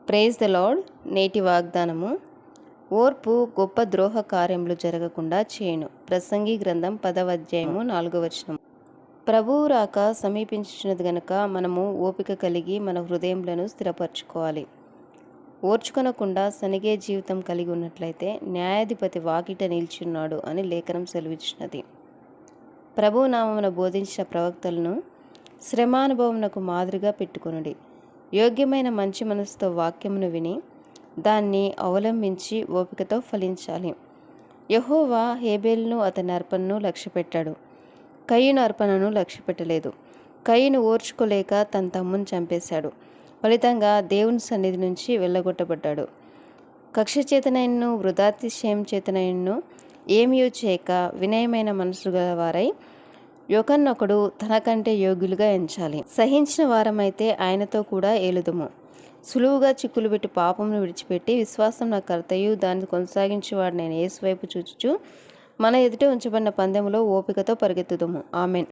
Praise the lord. నేటి వాగ్దానము: ఓర్పు గొప్ప ద్రోహ కార్యములు జరగకుండా చేయును. ప్రసంగి గ్రంథం 10వ అధ్యాయము 4వ వచనం. ప్రభువు రాక సమీపించుచున్నది గనుక మనము ఓపిక కలిగి మన హృదయములను స్థిరపరచుకోవాలి. ఓర్చుకొనకుండా సనిగే జీవితం కలిగి ఉన్నట్లయితే న్యాయాధిపతి వాకిట నిల్చున్నాడు అని లేఖనం సెలవిచ్చినది. ప్రభువు నామమున బోధించిన ప్రవక్తలను శ్రమానుభవమునకు మాదిరిగా పెట్టుకొనుడి. యోగ్యమైన మంచి మనసుతో వాక్యమును విని దాన్ని అవలంబించి ఓపికతో ఫలించాలి. యెహోవా హేబేలును అతని అర్పణను లక్ష్యపెట్టాడు, కయీను అర్పణను లక్ష్యపెట్టలేదు. కయీను ఓర్చుకోలేక తన తమ్ముని చంపేశాడు. ఫలితంగా దేవుని సన్నిధి నుంచి వెళ్ళగొట్టబడ్డాడు. కక్ష చేతనైనను వృధాతిశయం చేతనైనను ఏమీయూ చేయక వినయమైన మనసు గలవారై ఒకరినొకడు తనకంటే యోగ్యులుగా ఎంచాలి. సహించిన వారమైతే ఆయనతో కూడా ఏలుదుము. సులువుగా చిక్కులు పెట్టి పాపమును విడిచిపెట్టి విశ్వాసం నా కర్తయు దాన్ని కొనసాగించేవాడు నేను యేసు వైపు చూచుచు మన ఎదుట ఉంచబడిన పందెములో ఓపికతో పరిగెత్తుదుము. ఆమెన్.